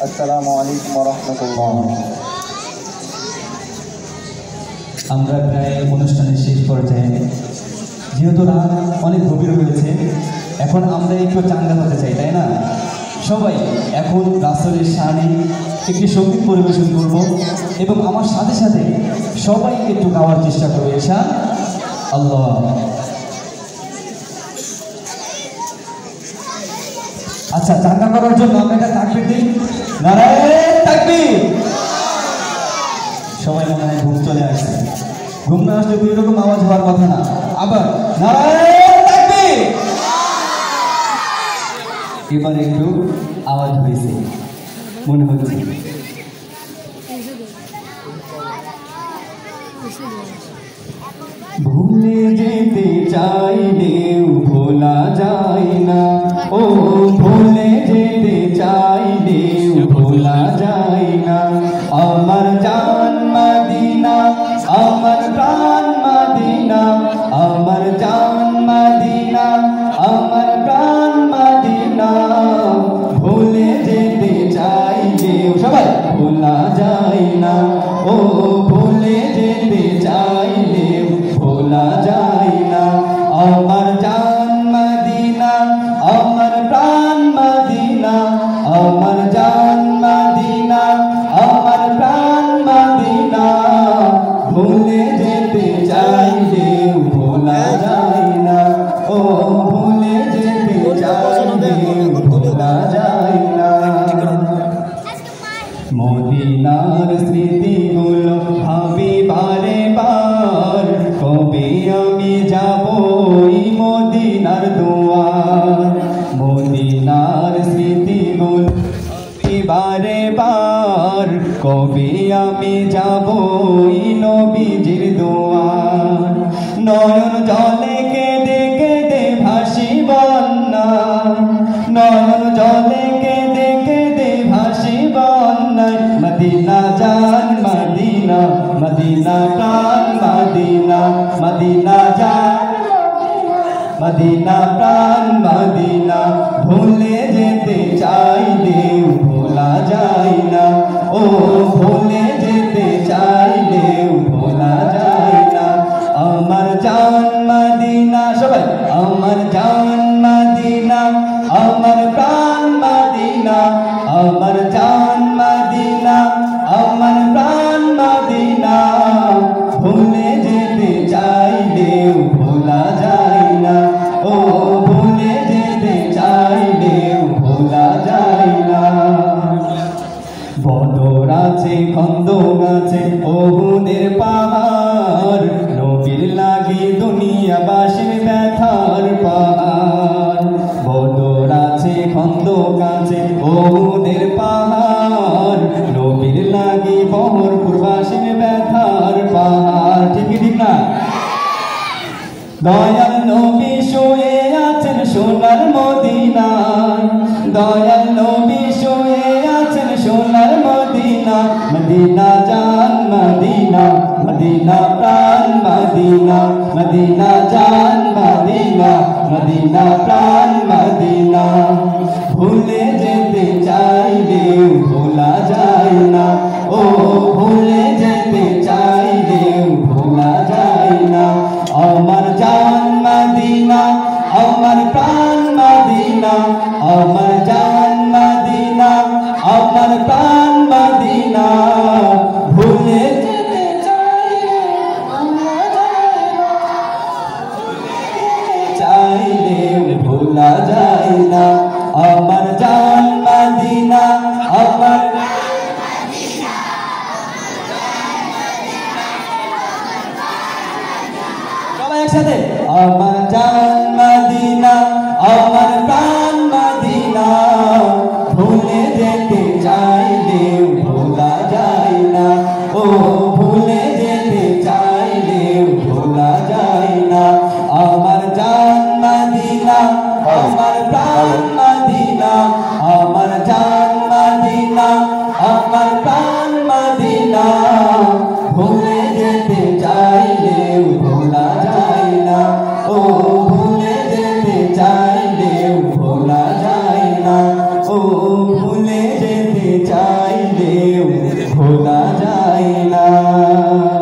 আসসালামু আলাইকুম ওয়া রাহমাতুল্লাহ। আমরা প্রায় অনুষ্ঠানের শেষ পর্যায়ে, যেহেতু রাত অনেক গভীর হয়েছে, এখন আমরা একটু চাঙ্গা হতে চাই, তাই না? সবাই এখন রাসূলের শানে একটি সঙ্গীত পরিবেশন করব এবং আমার সাথে সাথে সবাই একটু গাওয়ার চেষ্টা করবে ইনশাআল্লাহ। আচ্ছা, চাঙ্গা করার জন্য আমরা একটা তাকবীর দিই। নারায়ে তাকবীর। সবাই মনে হয় ঘুম চলে আসছে। ঘুম না আসলে তো এরকম আওয়াজ হওয়ার কথা না। আবার নারায়ে তাকবীর। এবার একটু আওয়াজ হয়েছে মনে হচ্ছে। ভুলে যেতে চাইলেও ভোলা যায় না, ও ভুলে যেতে চাইলেও ভোলা যায় না। আমার জান মদিনা, আমার প্রাণ মদিনা, আমার জান মদিনা, আমার প্রাণ মদিনা। ভুলে যেতে চাইলেও সবাই ভোলা যায় না, ও ভুলে যেতে চাইলেও ভোলা যায় না। আমার জান মদিনা, আমার প্রাণ মদিনা, আমার জান মদিনা, আমার প্রাণ মদিনা। ভুলে যেতে চাইলেও ভোলা যায় না, ও ভুলে যেতে চাইলেও ভোলা যায় না। মদিনার স্মৃতিগুলো ভাবি বারে বার, কবে আমি যাব ওই মদিনার দুয়ার। মদিনার স্মৃতিগুলো ভাবি বারে বার, কবে আমি যাব ওই নবীজির দুয়ার। নয়ন জলে কেঁদে কেঁদে ভাসি বন্যায়, নয়ন জলে কেঁদে কেঁদে ভাসি বন্যায়। মদিনা জান মদিনা, মদিনা প্রাণ মদিনা, মদিনা জান মদিনা প্রাণ মদিনা। ভুলে যেতে চাইলেও ভোলা যায় না, ও ভুলে যেতে চাইলেও ভোলা যায় না। আমার জান মদিনা, সবাই আমার জান মদিনা, আমার প্রাণ মদিনা, আমার জান মদিনা, আমার প্রাণ মদিনা। ভুলে যেতে চাইলেও ভোলা যায় না, ও ভুলে যেতে চাইলেও ভোলা যায় না। বদর আছে, খন্দক আছে, ওহুদের পাহাড়, নবীর লাগি দুনিয়াবাসীর ব্যথার পাহাড়। বদর আছে, খন্দক আছে, ওহুদের পাহাড়, নবীর লাগি বহরপুরবাসীর ব্যথার পাহাড়। ঠিক ঠিক না? দয়াল নবী শুয়ে আছেন সোনার মদিনায়, দয়াল নবী শুয়ে আছেন সোনার মদিনা। মদিনা জান মদিনা, মদিনা প্রাণ মদিনা, মদিনা জান মদিনা, মদিনা প্রাণ মদিনা। ভুলে যেতে চাইলেও ভোলা যায় না, ও ভুলে যেতে চাইলেও ভোলা যায় না। আমার জান মদিনা, আমার প্রাণ মদিনা, আমার জান মদিনা, আমার প্রাণ মদিনা। ভুলে যেতে চাইলেও ভোলা যায় না। আমার জান মদিনা, আমার সবাই একসাথে আমার জান মদিনা, আমার প্রাণ মদিনা। ভুলে যেতে চাইলেও ভোলা যায় না, ও ভুলে যেতে চাইলেও ভোলা যায় না। আমার জান মদিনা, আমার প্রাণ মদিনা, আমার জান মদিনা, আমার প্রাণ মদিনা। ভুলে যেতে চাইলেও ভোলা যায় না, ও ভুলে যেতে চাইলেও ভোলা যায় الله